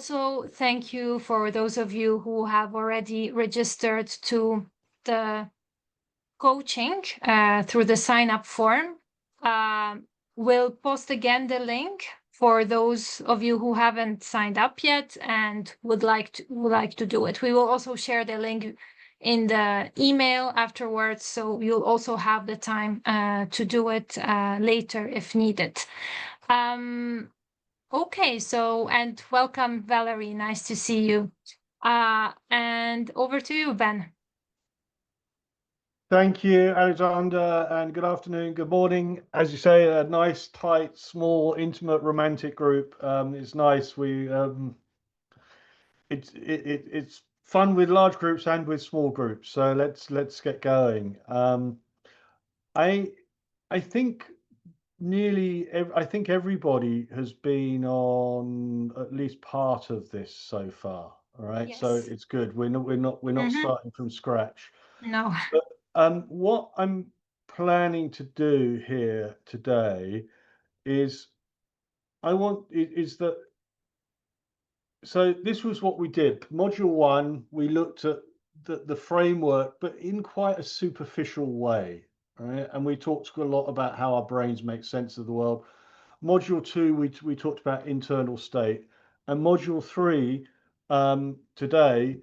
Also, thank you for those of you who have already registered to the coaching through the sign up form. We'll post again the link for those of you who haven't signed up yet and would like to do it. We will also share the link in the email afterwards, so you'll also have the time to do it later if needed. Okay, so, and welcome, Valerie. Nice to see you. And over to you, Ben. Thank you, Alexander, and good afternoon, good morning. As you say, a nice, tight, small, intimate, romantic group. It's nice. It's fun with large groups and with small groups. So let's get going. I think I think everybody has been on at least part of this so far. All right, Yes. so it's good. We're not starting from scratch. No. But what I'm planning to do here today is that. So this was what we did. Module 1, we looked at the framework, but in quite a superficial way, right? And we talked a lot about how our brains make sense of the world. Module 2, we talked about internal state. And module 3, today,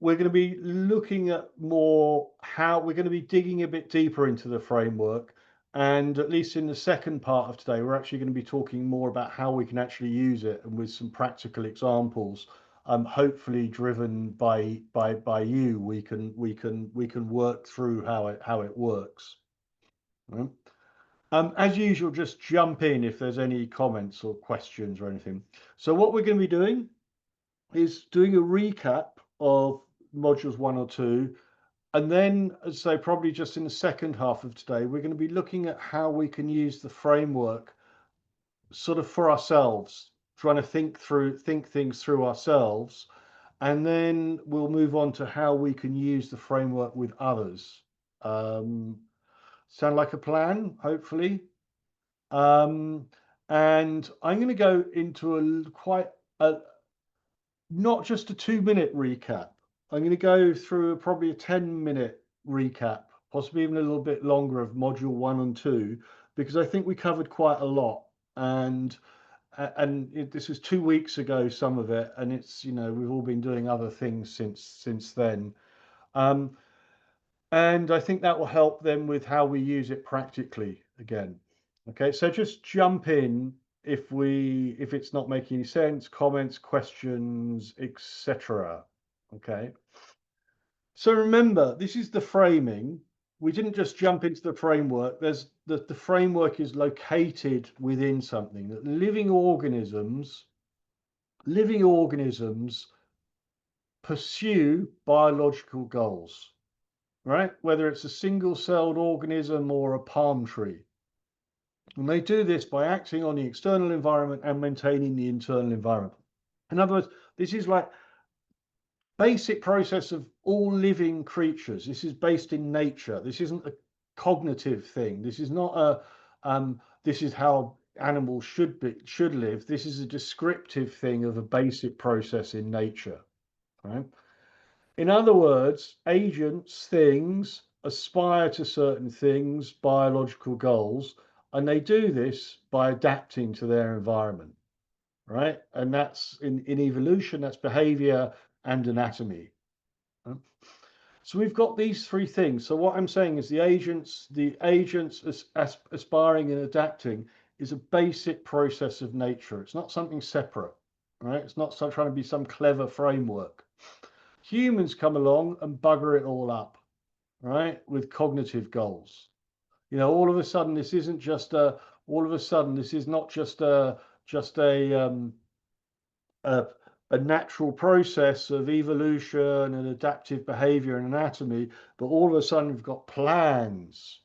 we're going to be looking at more how we're going to be digging a bit deeper into the framework. And at least in the second part of today, we're actually going to be talking more about how we can actually use it, and with some practical examples, hopefully driven by you, we can work through how it works. Right? As usual, just jump in if there's any comments or questions or anything. So what we're going to be doing is doing a recap of modules 1 or 2. And then, as I say, probably just in the second half of today, we're going to be looking at how we can use the framework sort of for ourselves, trying to think things through ourselves. And then we'll move on to how we can use the framework with others. Sound like a plan, hopefully? And I'm going to go into not just a 2-minute recap. I'm going to go through probably a 10-minute recap, possibly even a little bit longer, of module 1 and 2, because I think we covered quite a lot. And this was 2 weeks ago, some of it, and it's, we've all been doing other things since then. And I think that will help them with how we use it practically again. Okay, so just jump in if it's not making any sense, comments, questions, etc. Okay. So remember, this is the framing. We didn't just jump into the framework. The framework is located within something. That living organisms pursue biological goals, right? Whether it's a single-celled organism or a palm tree. And they do this by acting on the external environment and maintaining the internal environment. In other words, this is like basic process of all living creatures. This is based in nature. This isn't a cognitive thing. This is not this is how animals should live. This is a descriptive thing of a basic process in nature. Right? In other words, agents, things, aspire to certain things, biological goals, and they do this by adapting to their environment, right? And that's in evolution, that's behavior and anatomy. So we've got these 3 things. So what I'm saying is the agents aspiring and adapting is a basic process of nature. It's not something separate, right? It's not trying to be some clever framework. Humans come along and bugger it all up, right? With cognitive goals. All of a sudden, this isn't just this is not just a natural process of evolution and adaptive behavior and anatomy, but all of a sudden we've got plans,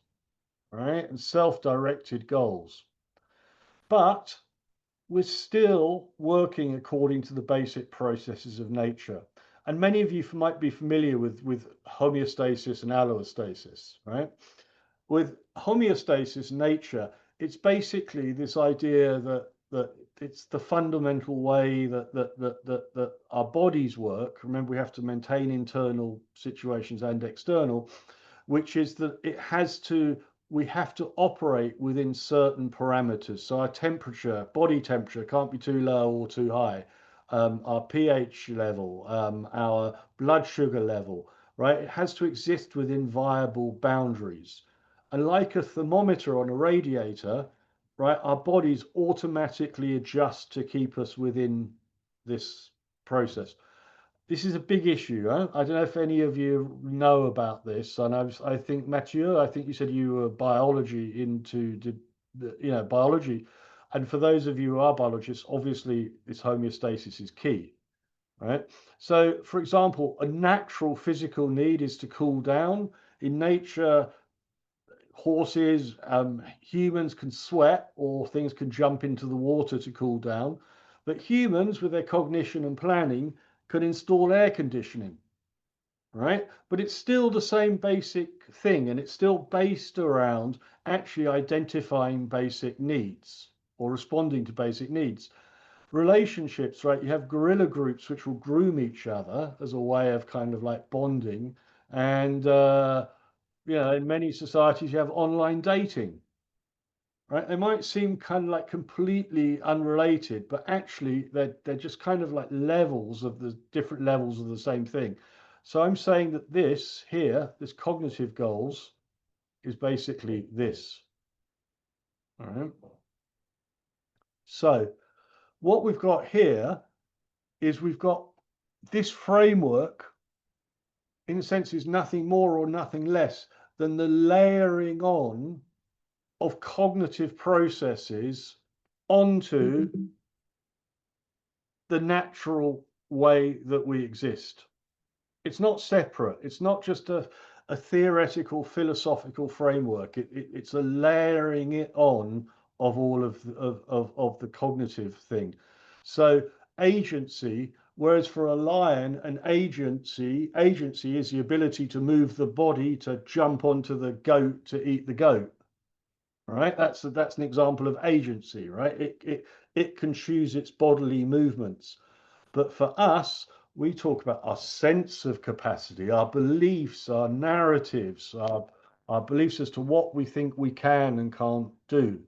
right? And self-directed goals. But we're still working according to the basic processes of nature. And many of you might be familiar with homeostasis and allostasis, right? With homeostasis, nature, it's basically this idea that it's the fundamental way that our bodies work. Remember, we have to maintain internal situations and external, which is that we have to operate within certain parameters. So our temperature, body temperature, can't be too low or too high. Our pH level, our blood sugar level, right? It has to exist within viable boundaries. And like a thermometer on a radiator, right, our bodies automatically adjust to keep us within this process. This is a big issue. Huh? I don't know if any of you know about this. And I think Mathieu, I think you said you were biology into biology. And for those of you who are biologists, obviously this homeostasis is key, right? So, for example, a natural physical need is to cool down. In nature, horses, humans can sweat, or things can jump into the water to cool down. But humans, with their cognition and planning, can install air conditioning, right? But it's still the same basic thing, and it's still based around actually identifying basic needs or responding to basic needs. Relationships, right? You have guerrilla groups which will groom each other as a way of kind of like bonding. And in many societies, you have online dating, right? They might seem kind of like completely unrelated, but actually they're just kind of like levels of the different levels of the same thing. So I'm saying that this here, this cognitive goals, is basically this. All right. So what we've got here is we've got this framework, in a sense, is nothing more or nothing less than the layering on of cognitive processes onto the natural way that we exist. It's not separate. It's not just a theoretical philosophical framework. It's a layering it on of all of the cognitive thing. So agency, whereas for a lion, an agency is the ability to move the body to jump onto the goat to eat the goat. Right? That's an example of agency, right? It can choose its bodily movements. But for us, we talk about our sense of capacity, our beliefs, our narratives, our beliefs as to what we think we can and can't do.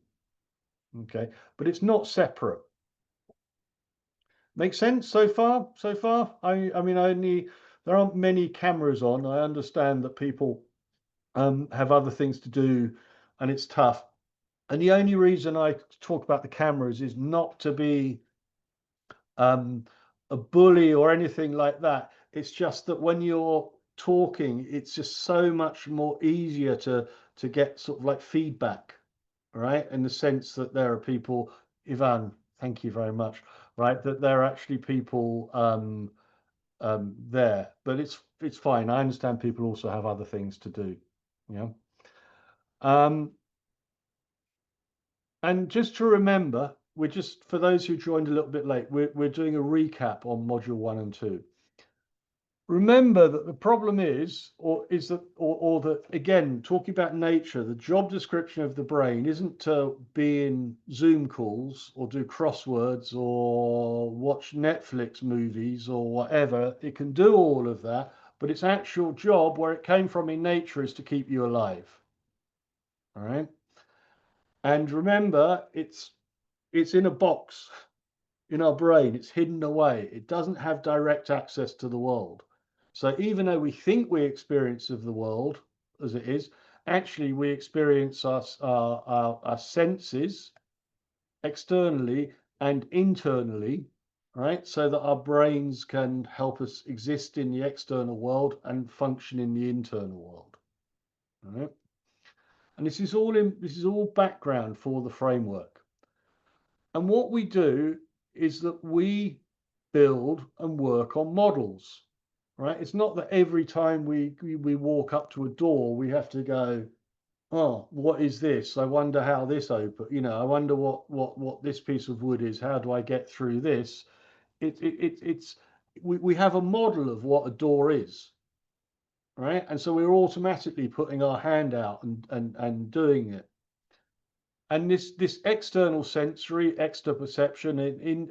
Okay, but it's not separate. Make sense so far? So far, I mean, there aren't many cameras on. I understand that people have other things to do, and it's tough. And the only reason I talk about the cameras is not to be a bully or anything like that. It's just that when you're talking, it's just so much more easier to get sort of like feedback, right? In the sense that there are people, Ivan, thank you very much, right? That there are actually people there, but it's fine. I understand people also have other things to do, yeah. And just to remember, for those who joined a little bit late, we're doing a recap on module 1 and 2. Remember that the problem is that again, talking about nature, the job description of the brain isn't to be in Zoom calls or do crosswords or watch Netflix movies or whatever. It can do all of that, but its actual job, where it came from in nature, is to keep you alive. All right. And remember, it's in a box in our brain. It's hidden away. It doesn't have direct access to the world. So even though we think we experience of the world as it is, actually we experience our senses externally and internally, right? So that our brains can help us exist in the external world and function in the internal world. All right? And this is all background for the framework. And what we do is that we build and work on models, right? It's not that every time we walk up to a door, we have to go, oh, what is this? I wonder how this open, I wonder what this piece of wood is. How do I get through this? We have a model of what a door is, right? And so we're automatically putting our hand out and doing it. And this external sensory exteroperception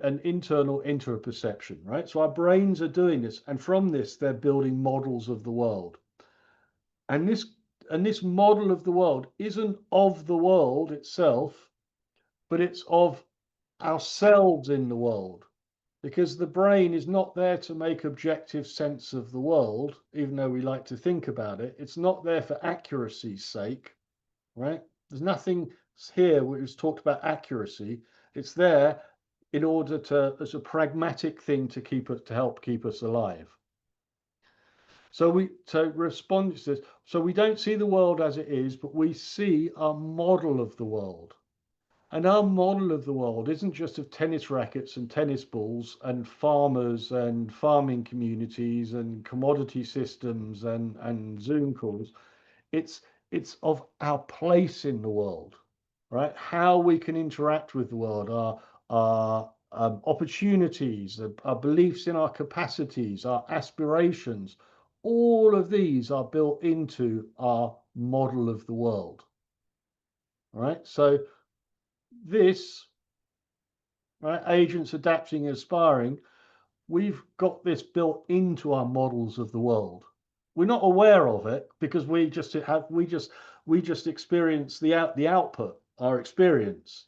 and internal interoperception, right? So our brains are doing this, and from this they're building models of the world. And this model of the world isn't of the world itself, but it's of ourselves in the world. Because the brain is not there to make objective sense of the world, even though we like to think about it. It's not there for accuracy's sake, right? There's nothing here which is talked about accuracy. It's there in order to, as a pragmatic thing to help keep us alive. So to respond to this, so we don't see the world as it is, but we see our model of the world. And our model of the world isn't just of tennis rackets and tennis balls and farmers and farming communities and commodity systems and Zoom calls. It's it's of our place in the world, right? How we can interact with the world, our opportunities, our beliefs in our capacities, our aspirations. All of these are built into our model of the world, right? So this, right, agents adapting and aspiring, we've got this built into our models of the world. We're not aware of it because we just experience the output, our experience.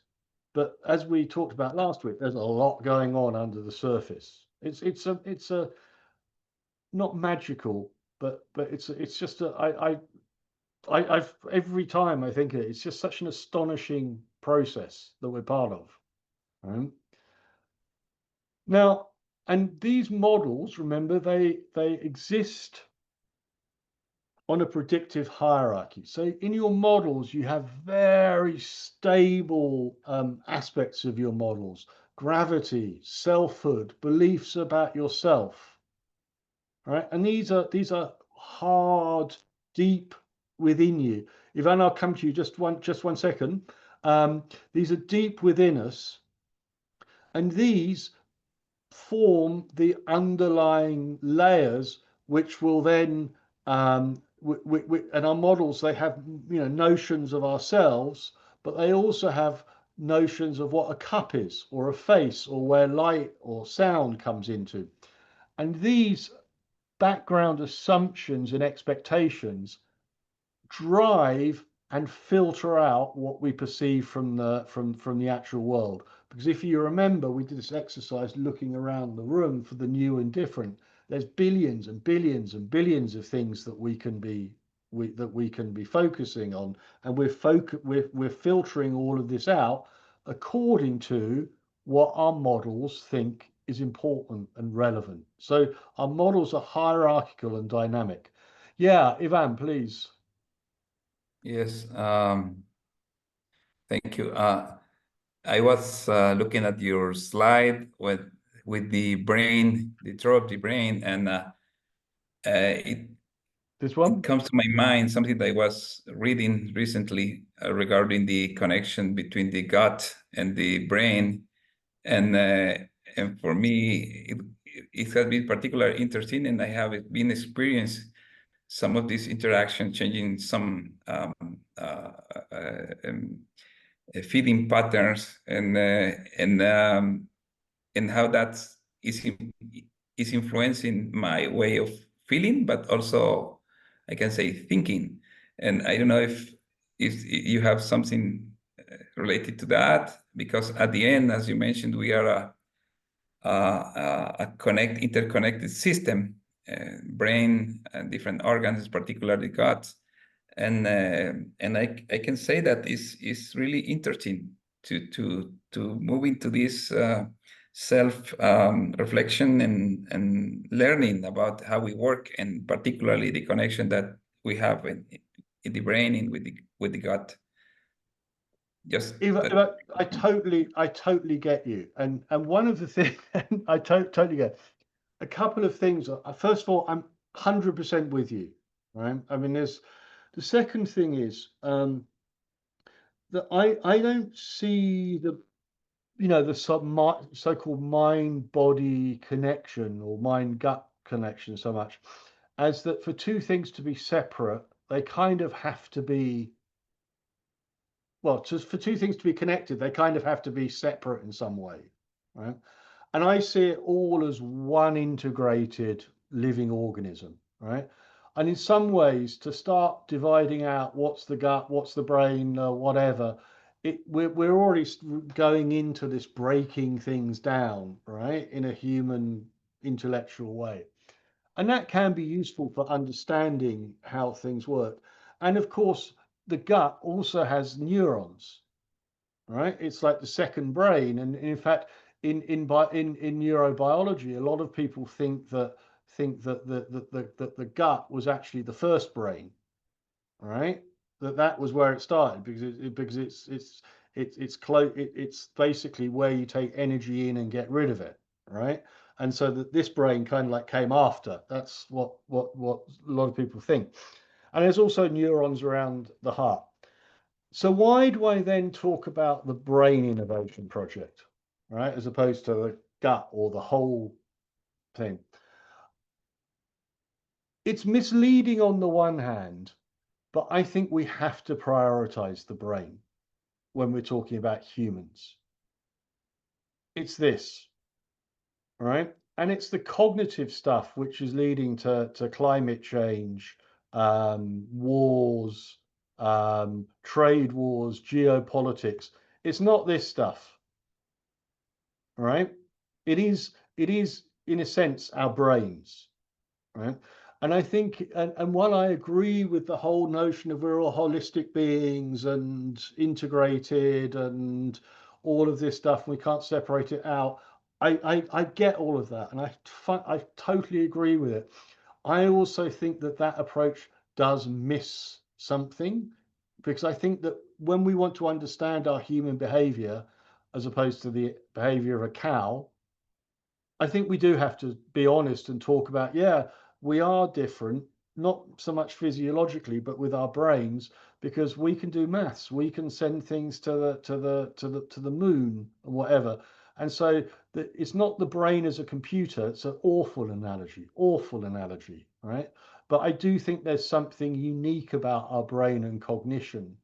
But as we talked about last week, there's a lot going on under the surface. It's a not magical, but it's just I've every time I think it's just such an astonishing process that we're part of. Right? Now, and these models, remember, they exist on a predictive hierarchy. So in your models, you have very stable aspects of your models: gravity, selfhood, beliefs about yourself, right? And these are hard, deep within you. Ivan, I'll come to you just one second. These are deep within us, and these form the underlying layers, which will then and our models, they have notions of ourselves, but they also have notions of what a cup is or a face or where light or sound comes into. And these background assumptions and expectations drive and filter out what we perceive from the actual world. Because if you remember, we did this exercise looking around the room for the new and different. There's billions and billions and billions of things that we can be focusing on, and we're filtering all of this out according to what our models think is important and relevant. So our models are hierarchical and dynamic. Yeah, Ivan, please. Yes, thank you. I was looking at your slide with the brain, the tour of the brain, and it This one? comes to my mind something that I was reading recently regarding the connection between the gut and the brain, and for me, it has been particularly interesting, and I have been experienced some of this interaction changing some feeding patterns and how that is influencing my way of feeling, but also I can say thinking. And I don't know if you have something related to that, because at the end, as you mentioned, we are a interconnected system, brain and different organs, particularly gut. And I can say that is really interesting to move into this self reflection and learning about how we work, and particularly the connection that we have in the brain and with the gut. Just I totally get you, and one of the things I totally get. A couple of things. First of all, I'm 100% with you, right? I mean, there's the second thing is that I don't see the so-called mind-body connection or mind-gut connection so much as that for two things to be separate, they kind of have to be, well, for two things to be connected, they kind of have to be separate in some way, right? And I see it all as one integrated living organism, right? And in some ways, to start dividing out what's the gut, what's the brain, whatever, we're already going into this breaking things down, right, in a human intellectual way. And that can be useful for understanding how things work. And of course, the gut also has neurons, right? It's like the second brain. And in fact, in neurobiology, a lot of people think that the gut was actually the first brain, right? That was where it started, because it's basically where you take energy in and get rid of it, right? And so that this brain kind of like came after. That's what a lot of people think. And there's also neurons around the heart. So why do I then talk about the brain innovation project, right, as opposed to the gut or the whole thing? It's misleading on the one hand, but I think we have to prioritize the brain when we're talking about humans. It's this, right? And it's the cognitive stuff which is leading to climate change, wars, trade wars, geopolitics. It's not this stuff, right? It is in a sense our brains, right? And I think, and while I agree with the whole notion of we're all holistic beings and integrated and all of this stuff, we can't separate it out. I get all of that, and I totally agree with it. I also think that that approach does miss something, because I think that when we want to understand our human behavior, as opposed to the behavior of a cow, I think we do have to be honest and talk about, yeah, we are different, not so much physiologically, but with our brains, because we can do maths, we can send things to the moon and whatever. And so it's not the brain as a computer. It's an awful analogy, right? But I do think there's something unique about our brain and cognition,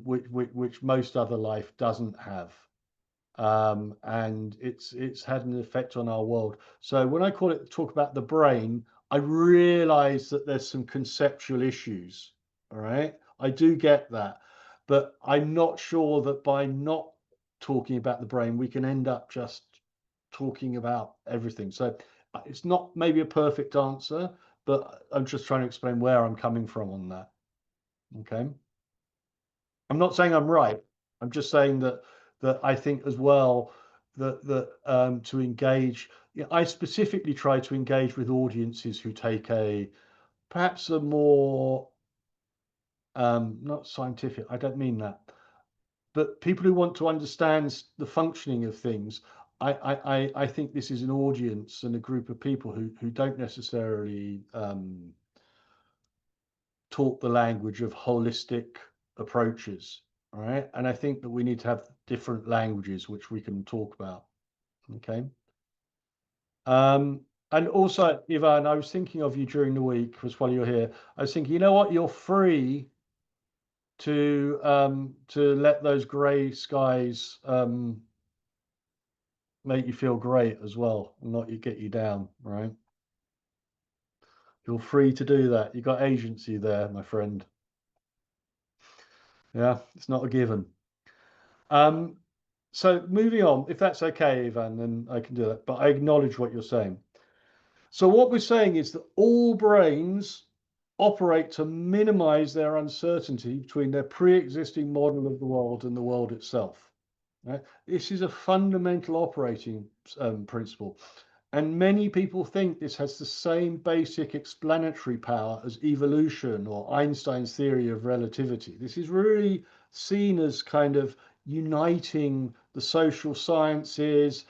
which most other life doesn't have. And it's had an effect on our world. So when I talk about the brain, I realize that there's some conceptual issues. All right, I do get that, but I'm not sure that by not talking about the brain, we can end up just talking about everything. So it's not maybe a perfect answer, but I'm just trying to explain where I'm coming from on that. Okay. I'm not saying I'm right. I'm just saying that I think as well that to engage. I specifically try to engage with audiences who take perhaps a more not scientific. I don't mean that, but people who want to understand the functioning of things. I think this is an audience and a group of people who don't necessarily talk the language of holistic approaches. All right. And I think that we need to have different languages which we can talk about. Okay. And also, Ivan, I was thinking of you during the week, because while you're here, I was thinking, you know what, you're free to let those grey skies make you feel great as well, and not get you down, right? You're free to do that. You've got agency there, my friend. Yeah, it's not a given. So moving on, if that's okay, Ivan, then I can do that. But I acknowledge what you're saying. So what we're saying is that all brains operate to minimize their uncertainty between their pre-existing model of the world and the world itself. Right? This is a fundamental operating principle. And many people think this has the same basic explanatory power as evolution or Einstein's theory of relativity. This is really seen as kind of uniting the social sciences,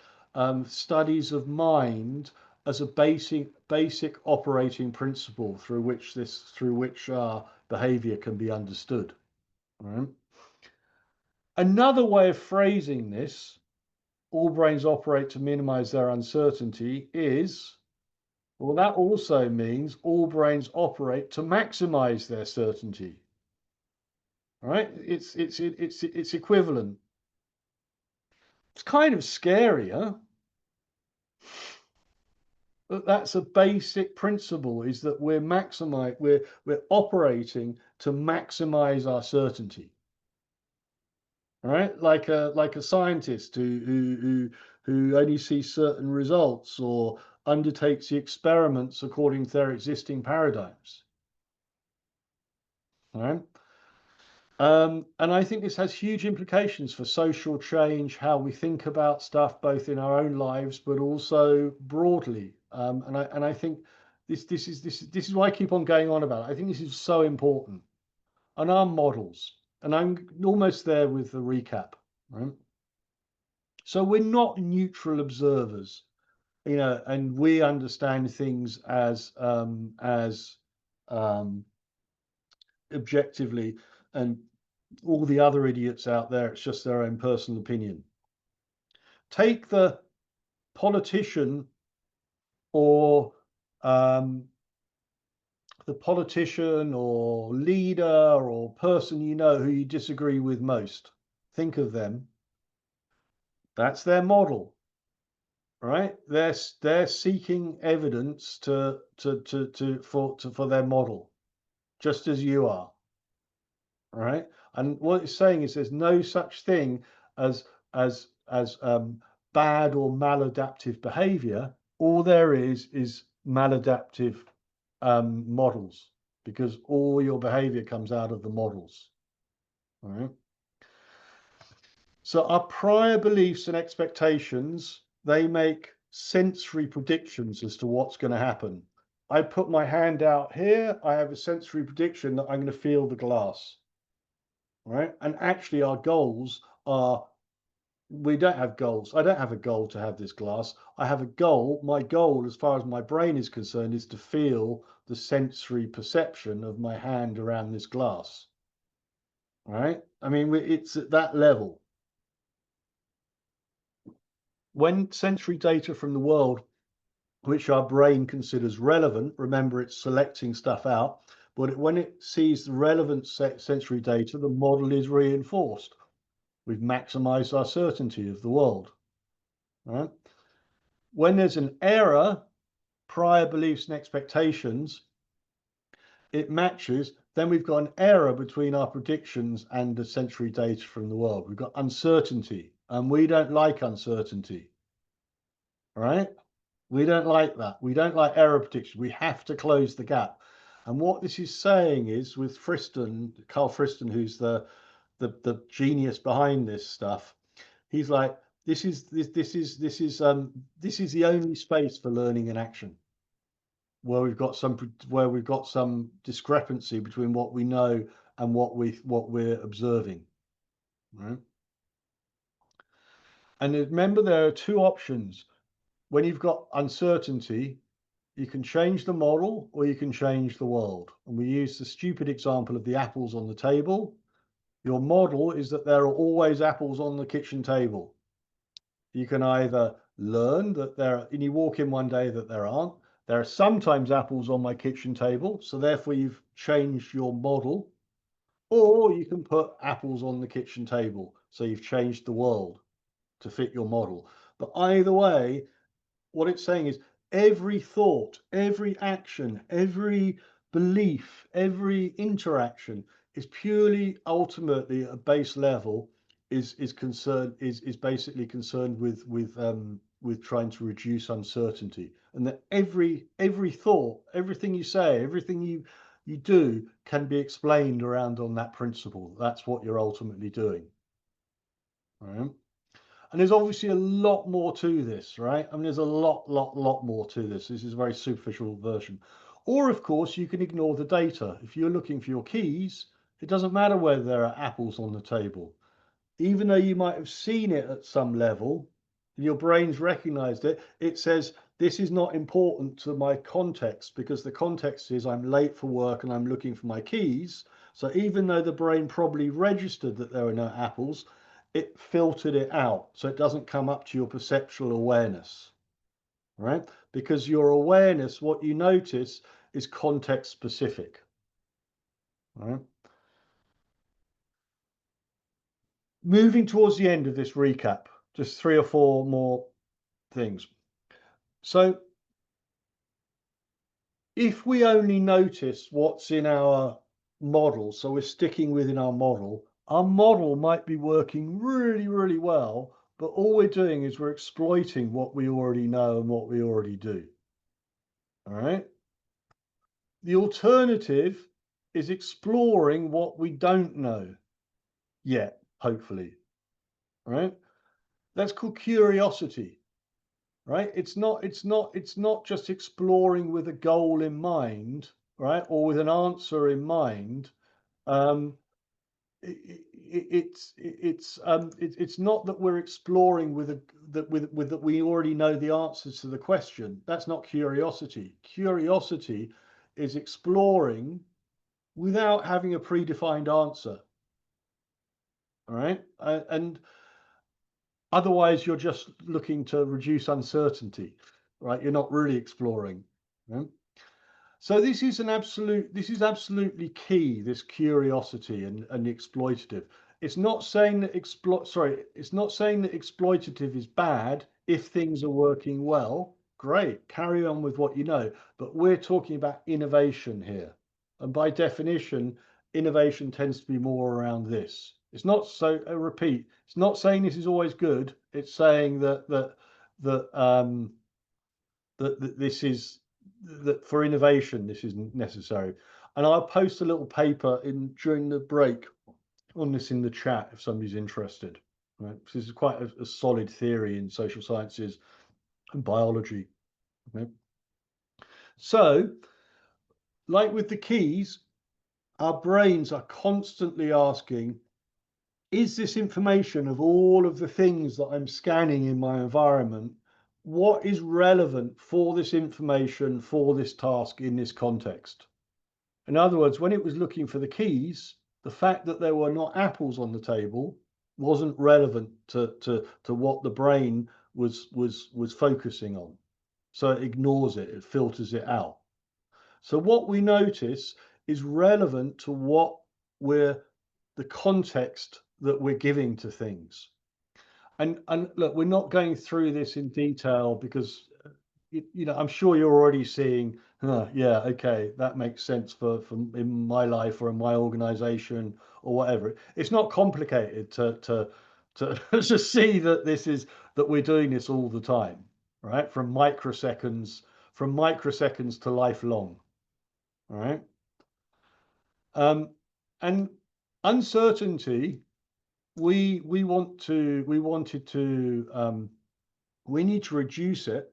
studies of mind, as a basic operating principle through which our behavior can be understood. Right? Another way of phrasing this, all brains operate to minimize their uncertainty, is, well, that also means all brains operate to maximize their certainty. right? It's equivalent. It's kind of scary, huh? But that's a basic principle, is that we're operating to maximize our certainty. Right, like a scientist who only sees certain results or undertakes the experiments according to their existing paradigms. Right. And I think this has huge implications for social change, how we think about stuff, both in our own lives, but also broadly. And I think this is why I keep on going on about it. I think this is so important. And our models, and I'm almost there with the recap, right? So we're not neutral observers, you know, and we understand things as objectively, and all the other idiots out there, it's just their own personal opinion. Take the politician or leader or person you know who you disagree with most. Think of them. That's their model, right? They're seeking evidence for their model, just as you are, right? And what it's saying is there's no such thing as bad or maladaptive behavior. All there is maladaptive models, because all your behavior comes out of the models, all right? So our prior beliefs and expectations, they make sensory predictions as to what's going to happen. I put my hand out here, I have a sensory prediction that I'm going to feel the glass, right? And actually our goals are, we don't have goals. I don't have a goal to have this glass. I have a goal. My goal, as far as my brain is concerned, is to feel the sensory perception of my hand around this glass, right? I mean, it's at that level. When sensory data from the world, which our brain considers relevant, remember it's selecting stuff out, but when it sees the relevant sensory data, the model is reinforced. We've maximized our certainty of the world, right? When there's an error, prior beliefs and expectations, it matches, then we've got an error between our predictions and the sensory data from the world. We've got uncertainty, and we don't like uncertainty, right? We don't like that. We don't like error prediction. We have to close the gap. And what this is saying is, with Carl Friston, who's the genius behind this stuff, he's like, this is the only space for learning and action, where we've got some discrepancy between what we know and what we're observing, right? And remember, there are two options. When you've got uncertainty, you can change the model or you can change the world. And we use the stupid example of the apples on the table. Your model is that there are always apples on the kitchen table. You can either learn that and you walk in one day that there aren't. There are sometimes apples on my kitchen table, so therefore you've changed your model. Or you can put apples on the kitchen table, so you've changed the world to fit your model. But either way, what it's saying is every thought, every action, every belief, every interaction is purely, ultimately, at a base level, is basically concerned with trying to reduce uncertainty, and that every thought, everything you say, everything you do can be explained around on that principle. That's what you're ultimately doing, right? And there's obviously a lot more to this, right? I mean, there's a lot more to this. This is a very superficial version. Or, of course, you can ignore the data. If you're looking for your keys, it doesn't matter whether there are apples on the table. Even though you might have seen it at some level, and your brain's recognized it, it says, this is not important to my context, because the context is I'm late for work and I'm looking for my keys. So even though the brain probably registered that there are no apples, it filtered it out, so it doesn't come up to your perceptual awareness, right? Because your awareness, what you notice, is context specific, right? moving towards the end of this recap, just 3 or 4 more things. So if we only notice what's in our model, so we're sticking within our model might be working really, really well, but all we're doing is we're exploiting what we already know and what we already do. All right. The alternative is exploring what we don't know yet, hopefully. All right. That's called curiosity. Right? It's not just exploring with a goal in mind, right, or with an answer in mind. It's not that we're exploring with that we already know the answers to the question. That's not curiosity. Curiosity is exploring without having a predefined answer. All right, and otherwise you're just looking to reduce uncertainty, right? You're not really exploring. Right? So this is absolutely key, this curiosity and the exploitative. It's not saying that it's not saying that exploitative is bad if things are working well. Great, carry on with what you know. But we're talking about innovation here. And by definition, innovation tends to be more around this. It's not so, I repeat, it's not saying this is always good. It's saying that this is that for innovation this isn't necessary. And I'll post a little paper during the break on this in the chat if somebody's interested. Right, this is quite a solid theory in social sciences and biology. Right? So, like with the keys, our brains are constantly asking, is this information of all of the things that I'm scanning in my environment, what is relevant for this information, for this task in this context? In other words, when it was looking for the keys, the fact that there were not apples on the table wasn't relevant to what the brain was focusing on. So it ignores it, it filters it out. So what we notice is relevant to what the context that we're giving to things. And look, we're not going through this in detail because I'm sure you're already seeing, yeah, okay, that makes sense for in my life or in my organization or whatever. It's not complicated to to see that we're doing this all the time, right? From microseconds to lifelong, all right? And uncertainty, we need to reduce it.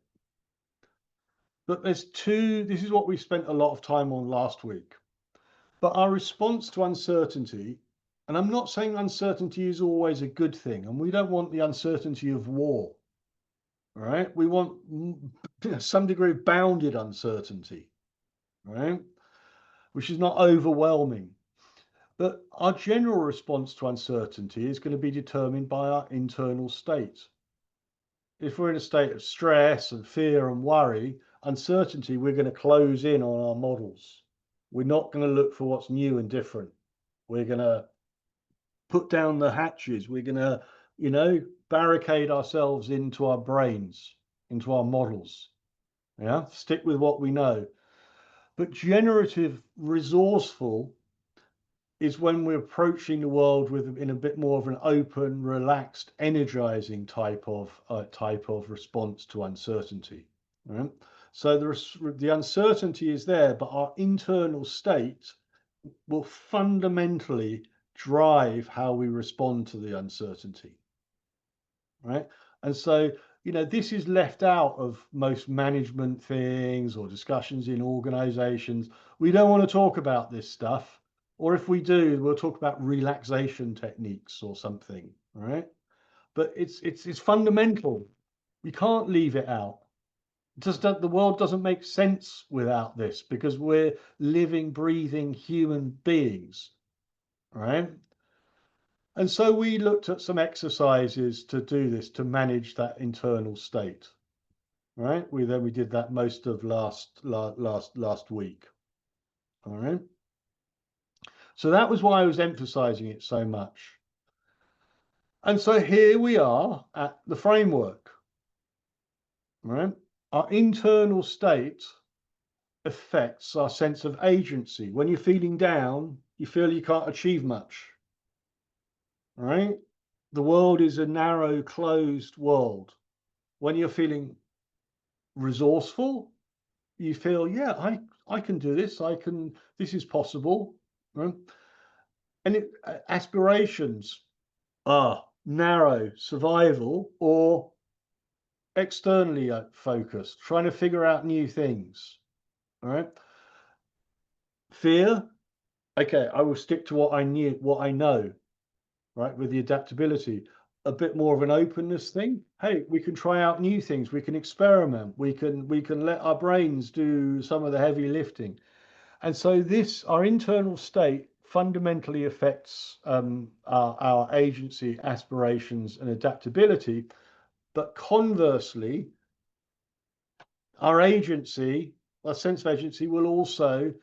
But this is what we spent a lot of time on last week. But our response to uncertainty, and I'm not saying uncertainty is always a good thing, and we don't want the uncertainty of war, right? We want some degree of bounded uncertainty, right? Which is not overwhelming. But our general response to uncertainty is going to be determined by our internal state. If we're in a state of stress and fear and worry, uncertainty, we're going to close in on our models. We're not going to look for what's new and different. We're going to put down the hatches. We're going to, barricade ourselves into our brains, into our models. Yeah, stick with what we know. But generative, resourceful is when we're approaching the world in a bit more of an open, relaxed, energizing type of response to uncertainty. Right? So the uncertainty is there, but our internal state will fundamentally drive how we respond to the uncertainty. Right? And so, this is left out of most management things or discussions in organizations. We don't want to talk about this stuff. Or if we do, we'll talk about relaxation techniques or something, right? But it's fundamental. We can't leave it out. The world doesn't make sense without this because we're living, breathing human beings, right? And so we looked at some exercises to do this, to manage that internal state, right? We did that most of last week, all right? So that was why I was emphasizing it so much. And so here we are at the framework, right? Our internal state affects our sense of agency. When you're feeling down, you feel you can't achieve much, right? The world is a narrow, closed world. When you're feeling resourceful, you feel, yeah, I can do this. This is possible, right? And aspirations are narrow, survival, or externally focused, trying to figure out new things, all right? Fear, okay, I will stick to what I know, right? With the adaptability, a bit more of an openness thing. Hey, we can try out new things. We can experiment. We can let our brains do some of the heavy lifting. And so our internal state fundamentally affects our agency, aspirations, and adaptability. But conversely, our agency, our sense of agency, will also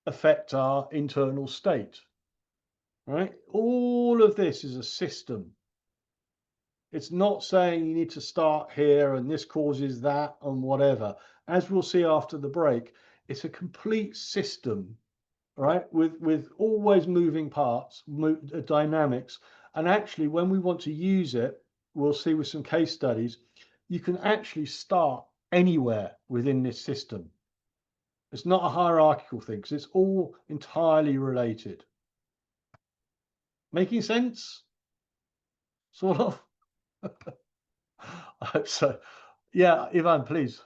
affect our internal state, right? All of this is a system. It's not saying you need to start here and this causes that and whatever. As we'll see after the break, it's a complete system, right? With always moving parts, dynamics. And actually, when we want to use it, we'll see with some case studies, you can actually start anywhere within this system. It's not a hierarchical thing because it's all entirely related. Making sense? Sort of. I hope so. Yeah, Ivan, please.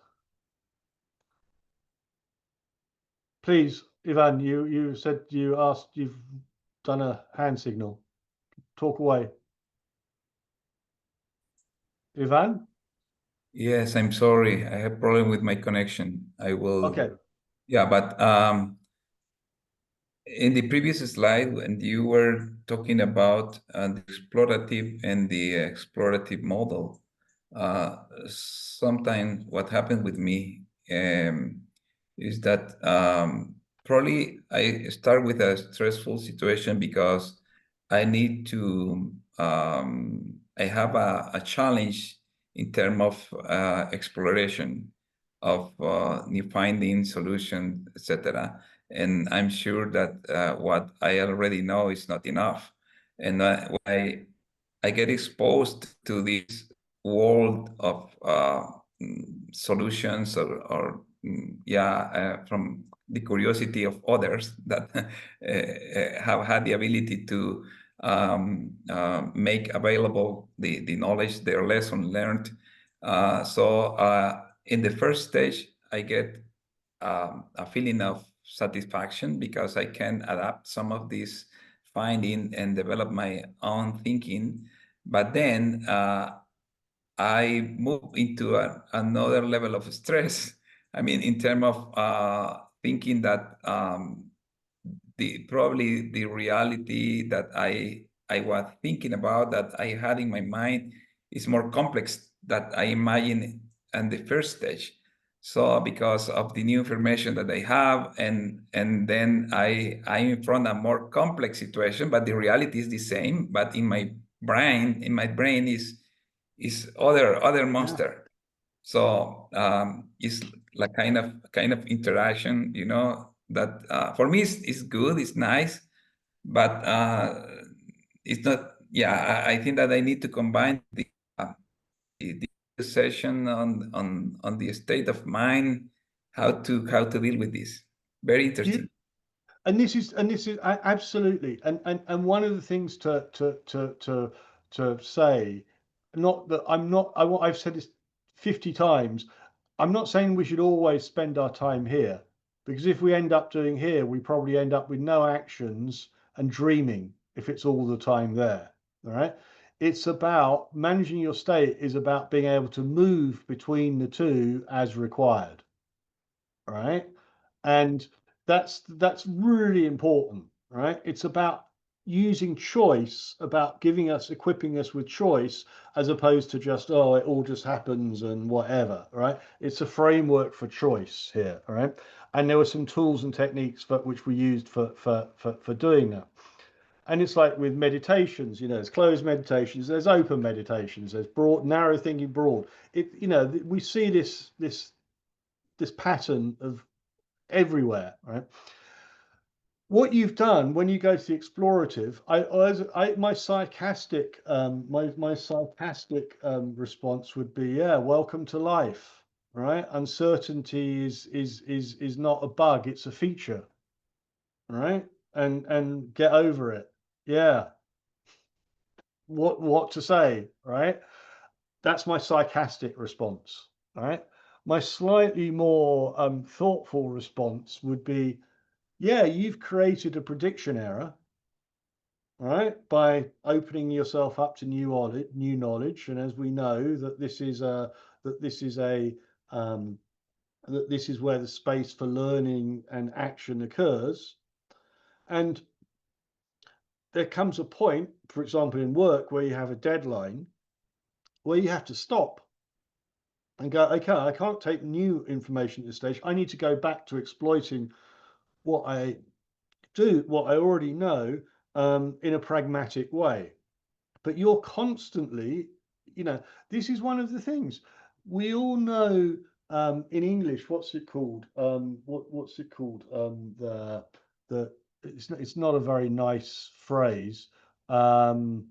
Please, Ivan, you said you've done a hand signal. Talk away. Ivan? Yes, I'm sorry. I have problem with my connection. I will. Okay. Yeah, but in the previous slide, when you were talking about the explorative and the explorative model, sometimes what happened with me is that probably I start with a stressful situation because I need to, I have a challenge in terms of exploration of new findings, solutions, etc. And I'm sure that what I already know is not enough. And when I get exposed to this world of solutions from the curiosity of others that have had the ability to make available the knowledge, their lesson learned. So in the first stage, I get a feeling of satisfaction because I can adapt some of these finding and develop my own thinking. But then I move into another level of stress. I mean, in terms of thinking that probably the reality that I was thinking about, that I had in my mind, is more complex that I imagine in the first stage. So because of the new information that I have, and then I'm in front of a more complex situation, but the reality is the same. But in my brain is other monster. So it's like kind of interaction, that for me is good, it's nice, but it's not. Yeah, I think that I need to combine the session on the state of mind, how to deal with this. Very interesting. And this is absolutely, and one of the things to say, not that I've said this 50 times. I'm not saying we should always spend our time here, because if we end up doing here, we probably end up with no actions and dreaming if it's all the time there. All right. It's about managing your state is about being able to move between the two as required. Right. And that's really important, right? It's about using choice, about equipping us with choice, as opposed to just, oh, it all just happens and whatever, right? It's a framework for choice here, right? And there were some tools and techniques which we used for doing that. And it's like with meditations, there's closed meditations, there's open meditations, there's broad, narrow thinking, broad. We see this pattern of everywhere, right? What you've done when you go to the explorative, my sarcastic response would be, yeah, welcome to life, right? Uncertainty is not a bug, it's a feature, right? And get over it. Yeah. What to say, right? That's my sarcastic response, right? My slightly more thoughtful response would be, yeah, you've created a prediction error, right, by opening yourself up to new knowledge, and as we know that this is where the space for learning and action occurs, and there comes a point, for example, in work where you have a deadline, where you have to stop and go, okay, I can't take new information at this stage. I need to go back to exploiting what I already know in a pragmatic way. But you're constantly, this is one of the things we all know in English. What's it called? What's it called? It's not a very nice phrase. The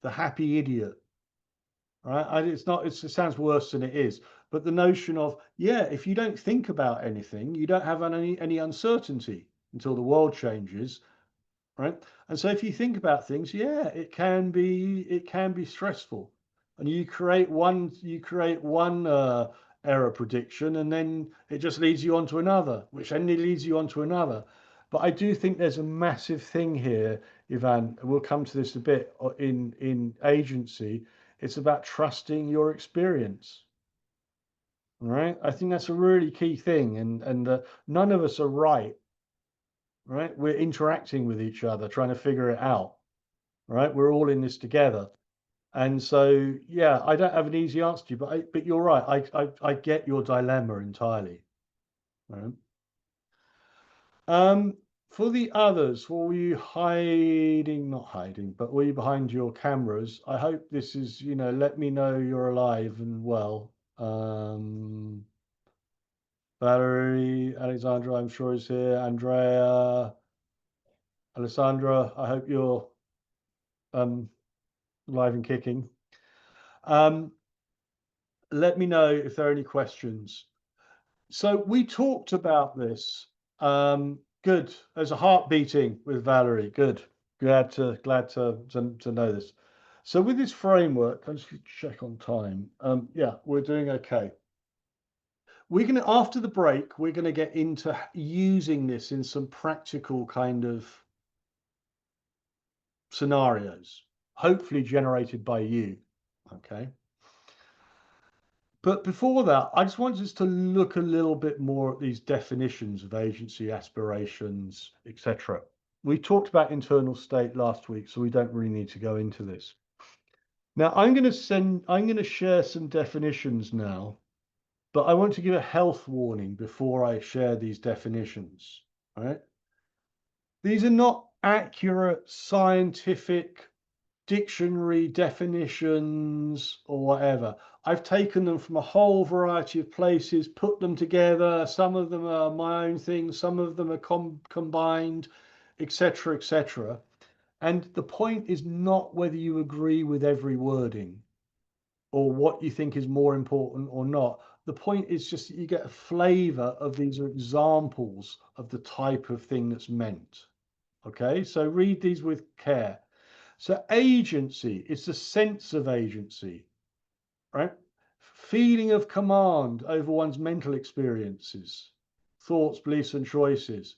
happy idiot. Right? It sounds worse than it is. But the notion of, yeah, if you don't think about anything, you don't have any uncertainty until the world changes, right? And so if you think about things, yeah, it can be stressful, and you create one error prediction, and then it just leads you on to another, which then leads you on to another. But I do think there's a massive thing here, Ivan. We'll come to this a bit in agency. It's about trusting your experience, right? I think that's a really key thing, and none of us are right. Right, we're interacting with each other, trying to figure it out. Right, we're all in this together, and so yeah, I don't have an easy answer to you, but you're right. I get your dilemma entirely. Right. For the others, were you hiding? Not hiding, but were you behind your cameras? I hope this is, let me know you're alive and well. Valerie, Alexandra, I'm sure is here. Andrea, Alessandra, I hope you're live and kicking. Let me know if there are any questions. So we talked about this. Good. There's a heart beating with Valerie. Good. Glad to know this. So with this framework, I'll just check on time. Yeah, we're doing okay. After the break, we're going to get into using this in some practical kind of scenarios, hopefully generated by you. Okay. But before that, I just wanted us to look a little bit more at these definitions of agency, aspirations, etc. We talked about internal state last week, so we don't really need to go into this. Now, I'm going to share some definitions now, but I want to give a health warning before I share these definitions. All right? These are not accurate scientific dictionary definitions or whatever. I've taken them from a whole variety of places, put them together. Some of them are my own things, some of them are combined, etc., etc. And the point is not whether you agree with every wording or what you think is more important or not. The point is just that you get a flavor of these are examples of the type of thing that's meant. Okay, so read these with care. So agency is the sense of agency, right? Feeling of command over one's mental experiences, thoughts, beliefs, and choices.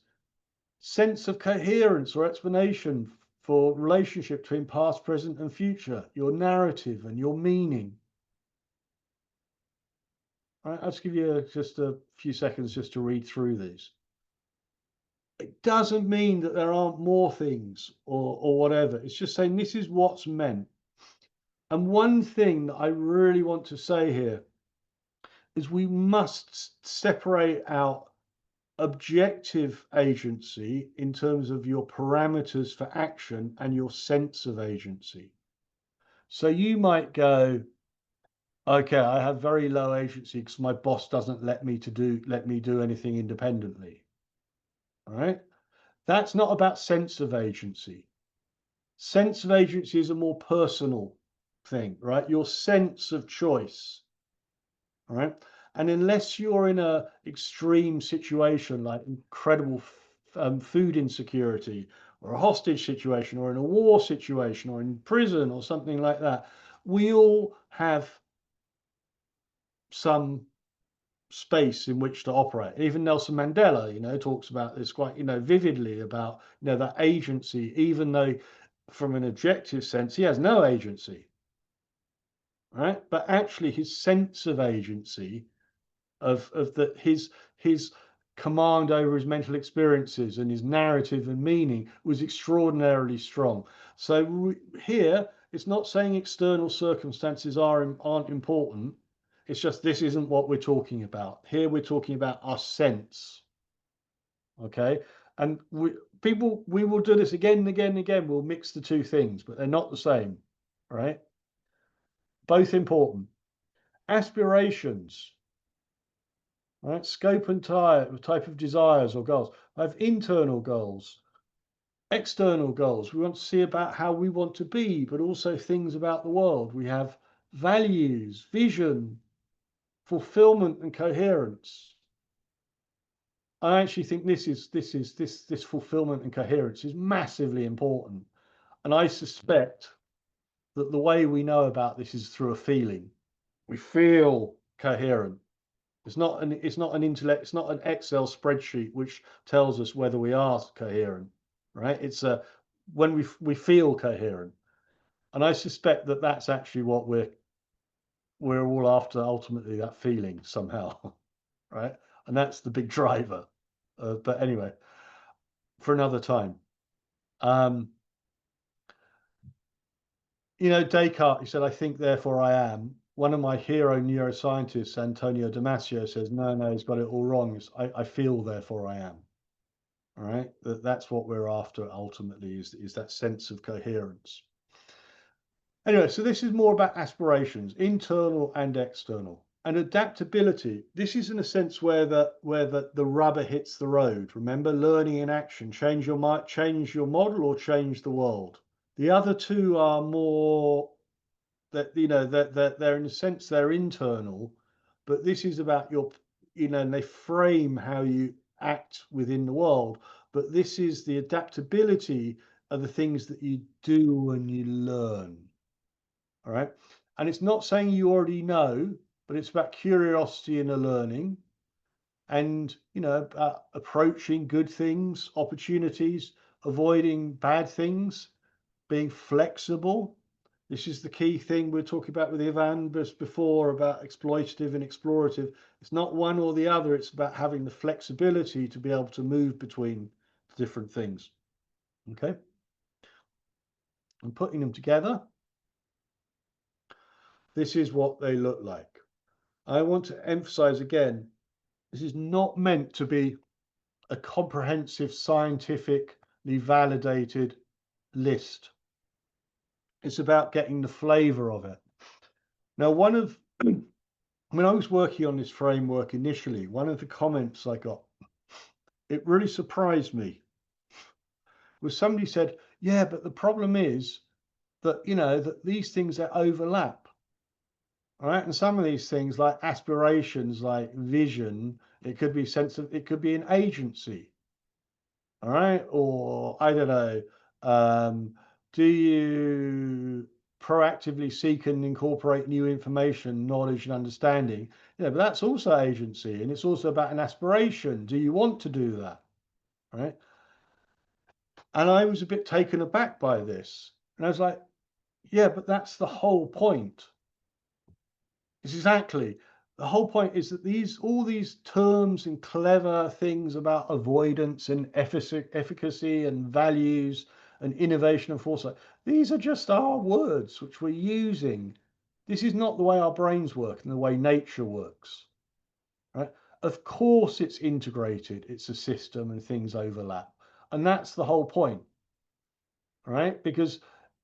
Sense of coherence or explanation for relationship between past, present, and future, your narrative and your meaning. All right, I'll just give you just a few seconds just to read through these. It doesn't mean that there aren't more things or whatever. It's just saying this is what's meant. And one thing that I really want to say here is we must separate out objective agency in terms of your parameters for action and your sense of agency. So you might go, okay, I have very low agency because my boss doesn't let me do anything independently. All right. That's not about sense of agency. Sense of agency is a more personal thing, right? Your sense of choice. All right. And unless you're in a extreme situation like incredible food insecurity, or a hostage situation, or in a war situation, or in prison, or something like that, we all have some space in which to operate. Even Nelson Mandela, talks about this quite, vividly about, that agency, even though from an objective sense, he has no agency, right? But actually his sense of agency his command over his mental experiences and his narrative and meaning was extraordinarily strong. So here, it's not saying external circumstances aren't important. It's just this isn't what we're talking about. Here we're talking about our sense. Okay. And we will do this again and again and again. We'll mix the two things, but they're not the same. Right? Both important. Aspirations. Right? Scope and type of desires or goals. I have internal goals, external goals. We want to see about how we want to be, but also things about the world. We have values, vision, fulfillment, and coherence. I actually think this fulfillment and coherence is massively important. And I suspect that the way we know about this is through a feeling. We feel coherent. It's not an intellect, it's not an Excel spreadsheet which tells us whether we are coherent, right? It's when we feel coherent. And I suspect that that's actually what we're all after, ultimately, that feeling somehow, right? And that's the big driver. But anyway, for another time. Descartes, he said, I think, therefore I am. One of my hero neuroscientists, Antonio Damasio, says, no, he's got it all wrong. I feel, therefore I am. All right. That's what we're after ultimately, is that sense of coherence. Anyway, so this is more about aspirations, internal and external. And adaptability, this is in a sense where the rubber hits the road. Remember, learning in action, change your model or change the world. The other two are more that, that they're in a sense, they're internal, but this is about and they frame how you act within the world. But this is the adaptability of the things that you do when you learn. All right. And it's not saying you already know, but it's about curiosity in the learning and, approaching good things, opportunities, avoiding bad things, being flexible. This is the key thing we're talking about with Ivan before about exploitative and explorative. It's not one or the other. It's about having the flexibility to be able to move between different things. Okay. And putting them together, this is what they look like. I want to emphasize again, this is not meant to be a comprehensive, scientifically validated list. It's about getting the flavor of it. Now, when I was working on this framework initially, one of the comments I got, it really surprised me, was somebody said, yeah, but the problem is that, that these things that overlap. All right. And some of these things like aspirations, like vision, it could be it could be an agency. All right. Or I don't know. Do you proactively seek and incorporate new information, knowledge, and understanding? But that's also agency, and it's also about an aspiration. Do you want to do that? Right. And I was a bit taken aback by this. And I was like, yeah, but that's the whole point. It's exactly. The whole point is that all these terms and clever things about avoidance and efficacy and values and innovation and foresight, these are just our words which we're using. This is not the way our brains work and the way nature works. Right? Of course it's integrated, it's a system and things overlap. And that's the whole point, right? Because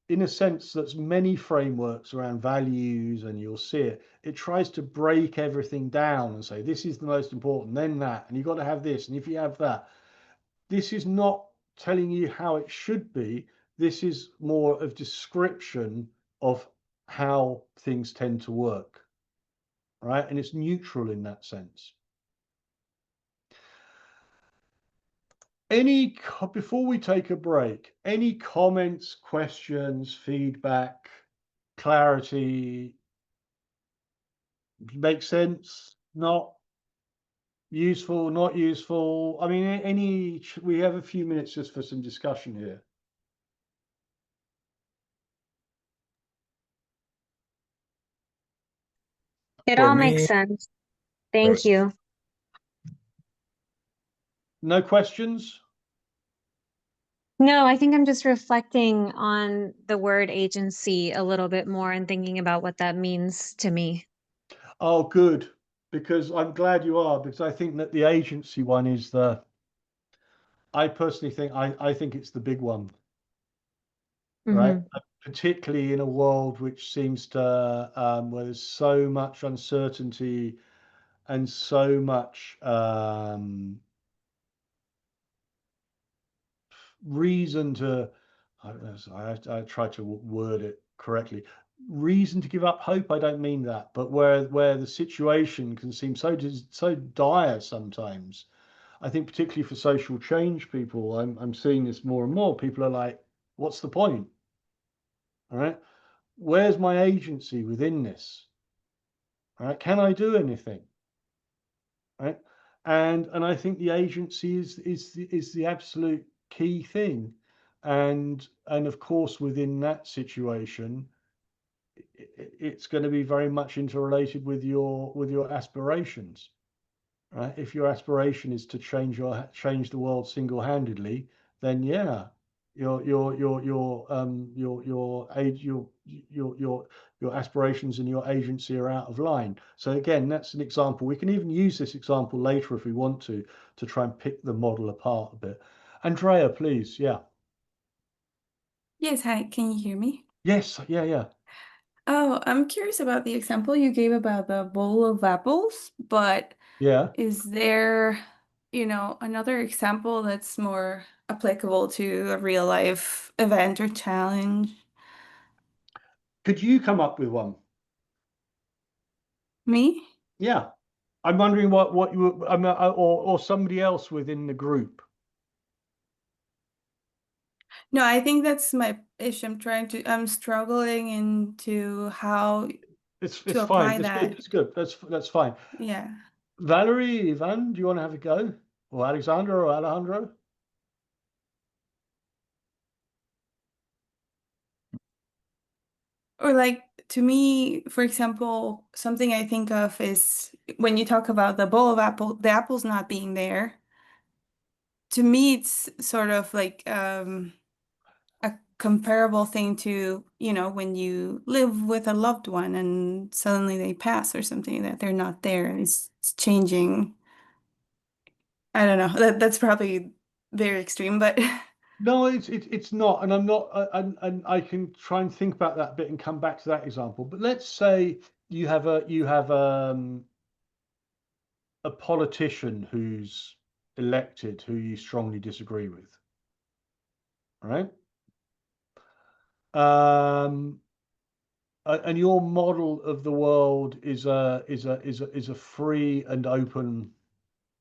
in a sense, that's many frameworks around values, and you'll see it tries to break everything down and say, this is the most important, then that, and you've got to have this, and if you have that. This is not telling you how it should be. This is more of description of how things tend to work, right? And it's neutral in that sense. Before we take a break, any comments, questions, feedback, clarity? Make sense? Not useful? Not useful? I mean, we have a few minutes just for some discussion here. It For all makes me, sense. Thank you. No questions? No, I think I'm just reflecting on the word agency a little bit more and thinking about what that means to me. Oh, good. Because I'm glad you are, because I think that the agency one is I personally think, I think it's the big one, right? Particularly in a world which seems to, where there's so much uncertainty and so much reason to, I don't know, I try to word it correctly. Reason to give up hope, I don't mean that, but where the situation can seem so dire sometimes. I think particularly for social change people, I'm seeing this more and more. People are like, what's the point? All right, where's my agency within this? All right, can I do anything? Right, and I think the agency is the absolute key thing, and of course within that situation, it's going to be very much interrelated with your aspirations. Right? If your aspiration is to change the world single-handedly, then yeah, your aspirations and your agency are out of line. So again, that's an example. We can even use this example later if we want to try and pick the model apart a bit. Andrea, please. Yeah. Yes, hi, can you hear me? Yes. Yeah. Oh, I'm curious about the example you gave about the bowl of apples, but Yeah. is there, another example that's more applicable to a real life event or challenge? Could you come up with one? Me? Yeah. I'm wondering what you or somebody else within the group. No, I think that's my issue. I'm struggling into how It's to fine. apply It's good. that. It's good. That's fine. Yeah. Valerie, Ivan, do you want to have a go? Or Alexander or Alejandro? Or like to me, for example, something I think of is when you talk about the bowl of the apples not being there. To me, it's sort of like a comparable thing to, when you live with a loved one and suddenly they pass or something that they're not there. It's changing. I don't know. That's probably very extreme, but No, it's not, and I'm not, and I can try and think about that bit and come back to that example. But let's say you have a politician who's elected who you strongly disagree with, right? And your model of the world is a free and open.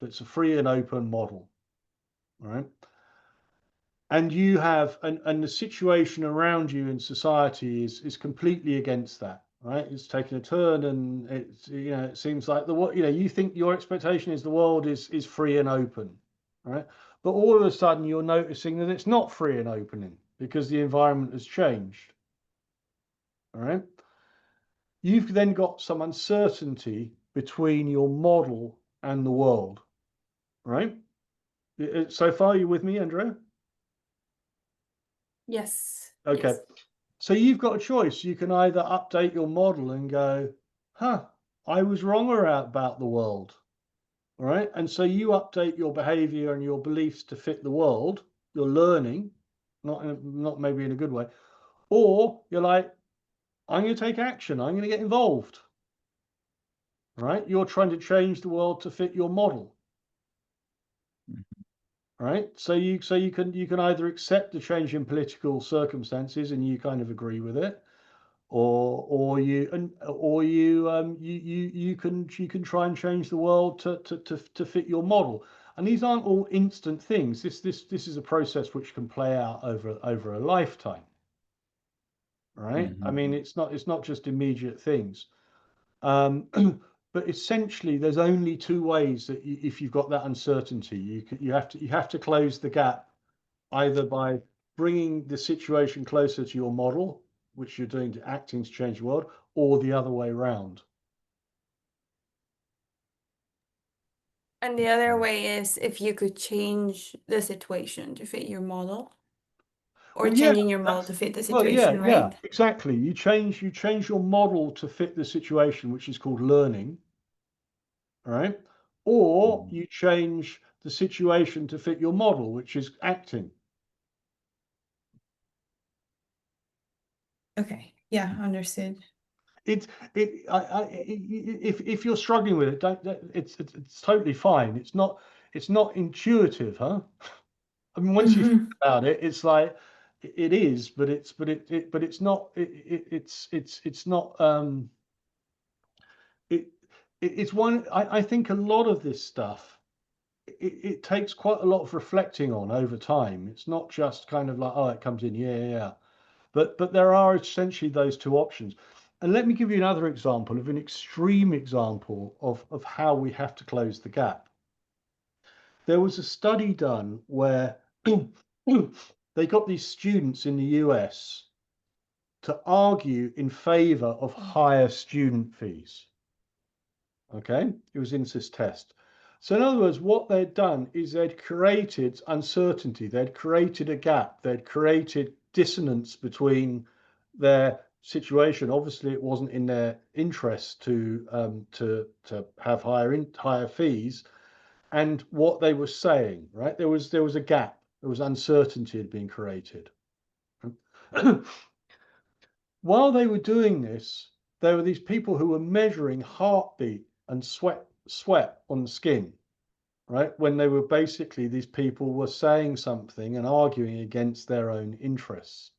It's a free and open model, right? And you have and the situation around you in society is completely against that, right? It's taken a turn, and it's it seems like you think your expectation is the world is free and open, right? But all of a sudden you're noticing that it's not free and opening because the environment has changed. All right. You've then got some uncertainty between your model and the world, right? So far, you with me, Andrea? yes. Okay. Yes. So you've got a choice. You can either update your model and go, I was wrong about the world. All right. And so you update your behavior and your beliefs to fit the world. You're learning, not maybe in a good way. Or you're like, I'm going to take action. I'm going to get involved. Right? You're trying to change the world to fit your model. Right? So you can either accept the change in political circumstances and you kind of agree with it, or you can try and change the world to fit your model. And these aren't all instant things. This is a process which can play out over a lifetime. Right? I mean, it's not just immediate things. But essentially, there's only two ways that if you've got that uncertainty, you have to close the gap, either by bringing the situation closer to your model, which you're doing to acting to change the world, or the other way around. And the other way is if you could change the situation to fit your model, or Well, yeah, changing your model to fit the well, situation, yeah, right? exactly. You change your model to fit the situation, which is called learning, right? Or you change the situation to fit your model, which is acting. Okay, yeah, understood. If you're struggling with it, it's totally fine. It's not intuitive, huh? I mean, once you think about it, it's like it is, but it's not. It's not. It's one. I think a lot of this stuff. It takes quite a lot of reflecting on over time. It's not just kind of like, oh, it comes in, yeah. But there are essentially those two options. And let me give you another example of an extreme example of how we have to close the gap. There was a study done where they got these students in the US to argue in favor of higher student fees. Okay, it was in this test. So in other words, what they'd done is they'd created uncertainty, they'd created a gap, they'd created dissonance between their situation. Obviously, it wasn't in their interest to have higher fees, and what they were saying. Right, there was a gap, there was uncertainty had been created. While they were doing this, there were these people who were measuring heartbeat and sweat on the skin, right? When they were basically, these people were saying something and arguing against their own interests.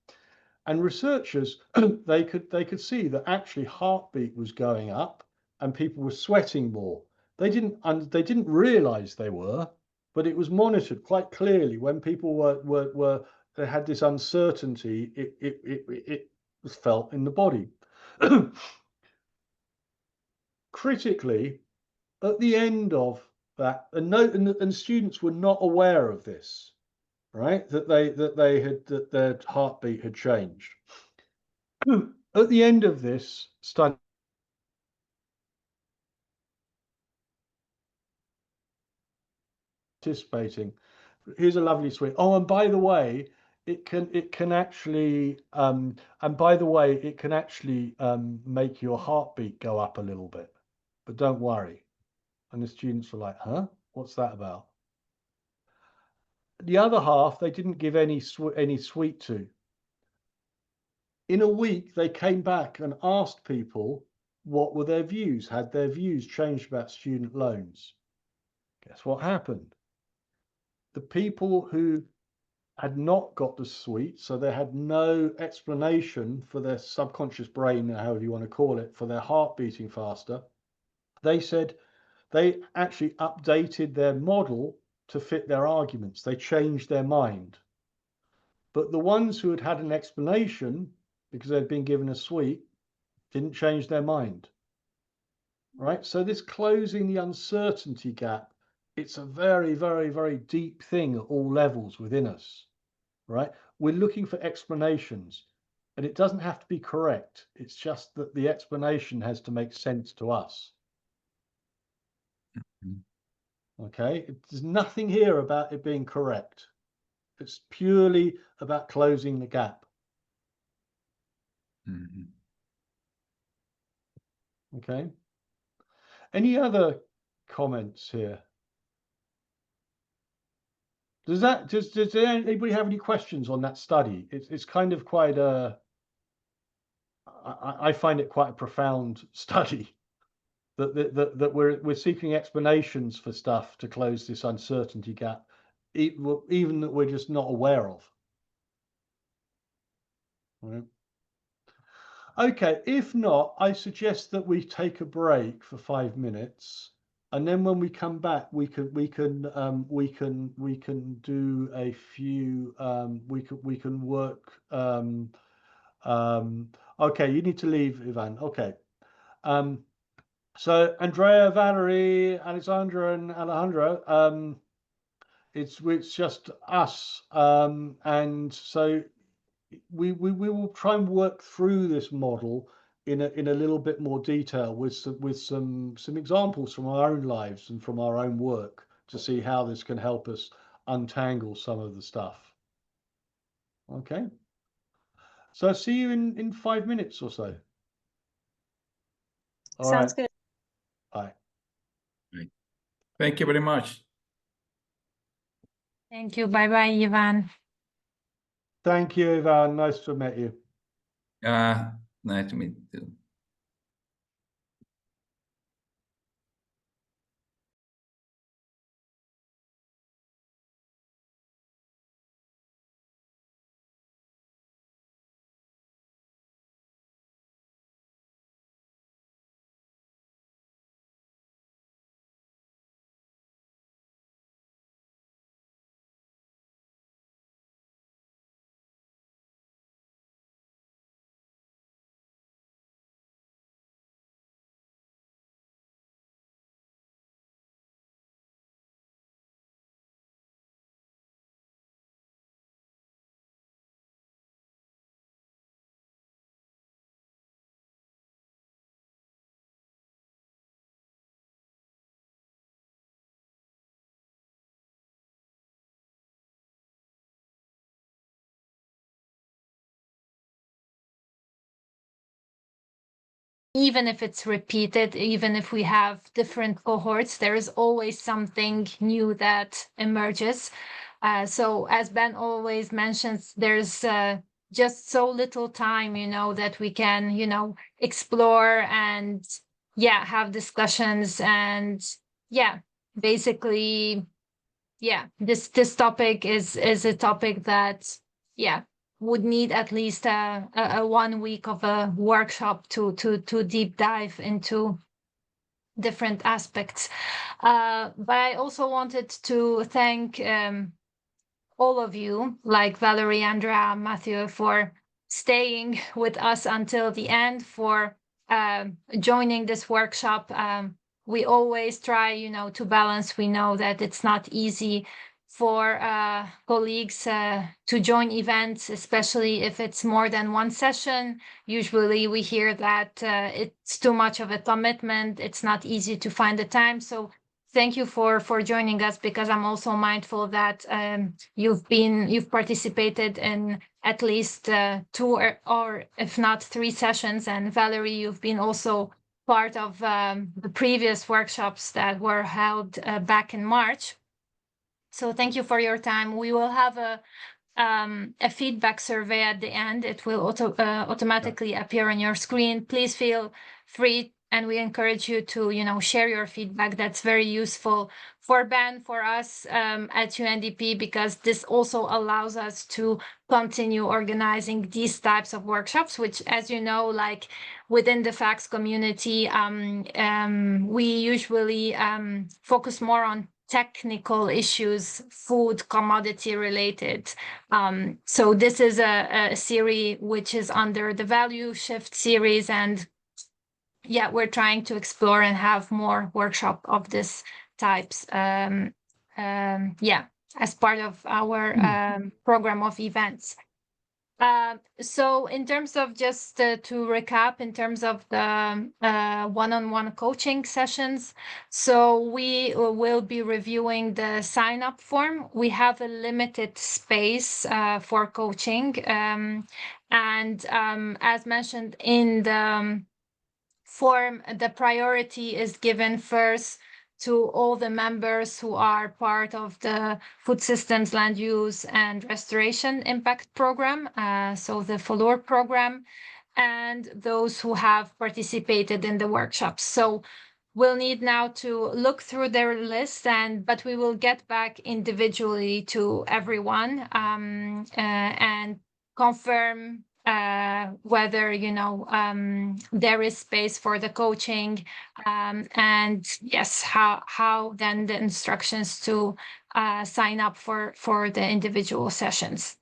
And researchers, they could see that actually heartbeat was going up and people were sweating more. They didn't realize they were, but it was monitored quite clearly when people they had this uncertainty. It was felt in the body. Critically, at the end of that, and students were not aware of this, right? That their heartbeat had changed. At the end of this study, participating, here's a lovely sweet. Oh, and by the way, it can actually make your heartbeat go up a little bit, but don't worry. And the students were like, huh? What's that about? The other half, they didn't give any sweet to. In a week, they came back and asked people what were their views. Had their views changed about student loans? Guess what happened? The people who had not got the sweet, so they had no explanation for their subconscious brain, however you want to call it, for their heart beating faster, they said they actually updated their model to fit their arguments. They changed their mind. But the ones who had had an explanation because they'd been given a sweet didn't change their mind. Right? So this closing the uncertainty gap, it's a very, very, very deep thing at all levels within us. Right? We're looking for explanations, and it doesn't have to be correct. It's just that the explanation has to make sense to us. Okay? There's nothing here about it being correct. It's purely about closing the gap. Okay. Any other comments here? Does anybody have any questions on that study? It's kind of quite I find it quite a profound study that we're seeking explanations for stuff to close this uncertainty gap, even that we're just not aware of. Right. Okay, if not, I suggest that we take a break for 5 minutes, and then when we come back, we can do a few we can work. Okay, you need to leave, Ivan. Okay. So Andrea, Valerie, Alexandra, and Alejandro, it's just us, and so we will try and work through this model in a little bit more detail with some examples from our own lives and from our own work to see how this can help us untangle some of the stuff. Okay. So I'll see you in 5 minutes or so. All Sounds right. good. Bye. Thank you very much. Thank you. Bye-bye, Ivan. Thank you, Ivan. Nice to meet you. Nice to meet you too. Even if it's repeated, even if we have different cohorts, there is always something new that emerges. So as Ben always mentions, there's just so little time, that we can, explore and have discussions and basically, this topic is a topic that would need at least a 1 week of a workshop to deep dive into different aspects. But I also wanted to thank all of you, like Valerie, Andrea, Matthew, for staying with us until the end, for joining this workshop. We always try, to balance. We know that it's not easy for colleagues to join events, especially if it's more than one session. Usually we hear that it's too much of a commitment. It's not easy to find the time. So thank you for joining us, because I'm also mindful that you've participated in at least 2 or if not 3 sessions. And Valerie, you've been also part of the previous workshops that were held back in March. So thank you for your time. We will have a feedback survey at the end. It will automatically appear on your screen. Please feel free, and we encourage you to share your feedback. That's very useful for Ben, for us at UNDP, because this also allows us to continue organizing these types of workshops, which, as you know, like within the FACS community, we usually focus more on technical issues, food, commodity related. So this is a series which is under the Value Shift series, and we're trying to explore and have more workshop of this types. As part of our program of events. So in terms of just to recap, in terms of the one-on-one coaching sessions, so we will be reviewing the sign-up form. We have a limited space for coaching. And as mentioned in the form, the priority is given first to all the members who are part of the Food Systems Land Use and Restoration Impact Program, so the FOLOR program, and those who have participated in the workshops. So we'll need now to look through their list, but we will get back individually to everyone and confirm whether there is space for the coaching, and yes, how then the instructions to sign up for the individual sessions.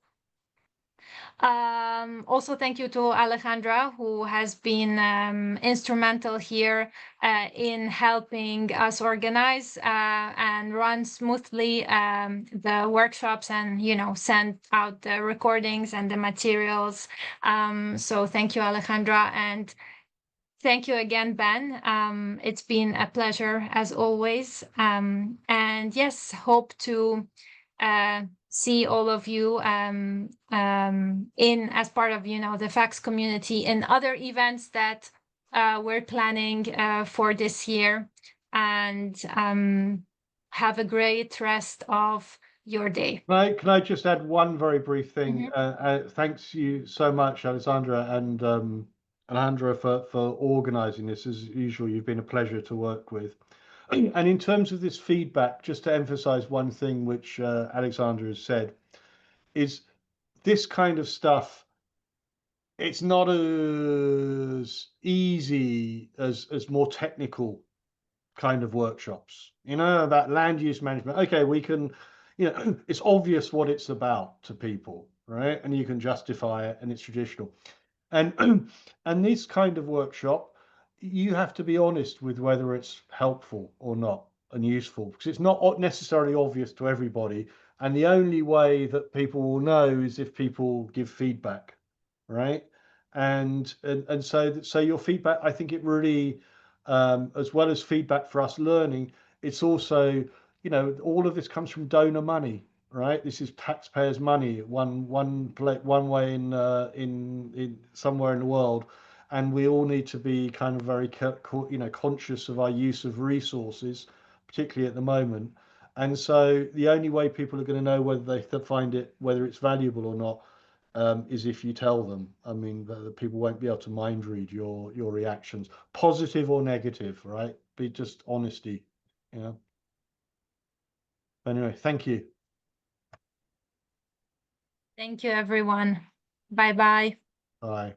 Also, thank you to Alejandra, who has been instrumental here in helping us organize and run smoothly the workshops, and send out the recordings and the materials. So thank you, Alejandra, and thank you again, Ben. It's been a pleasure as always. And yes, hope to see all of you as part of the FACS community in other events that we're planning for this year. And have a great rest of your day. Can I just add one very brief thing? Thanks you so much, Alessandra and Alejandra, for organizing this. As usual, you've been a pleasure to work with. And in terms of this feedback, just to emphasize one thing which Alexandra has said, is this kind of stuff, it's not as easy as more technical kind of workshops. That land use management. Okay, we can, it's obvious what it's about to people, right? And you can justify it, and it's traditional. And and this kind of workshop, you have to be honest with whether it's helpful or not and useful, because it's not necessarily obvious to everybody. And the only way that people will know is if people give feedback, right? And so your feedback, I think it really, as well as feedback for us learning, it's also, all of this comes from donor money, right? This is taxpayers' money, one way in somewhere in the world, and we all need to be kind of very conscious of our use of resources, particularly at the moment. And so the only way people are going to know whether they find it, whether it's valuable or not, is if you tell them. I mean, the people won't be able to mind read your reactions, positive or negative, right? Be just honesty, Anyway, thank you. Thank you, everyone. Bye-bye. Bye.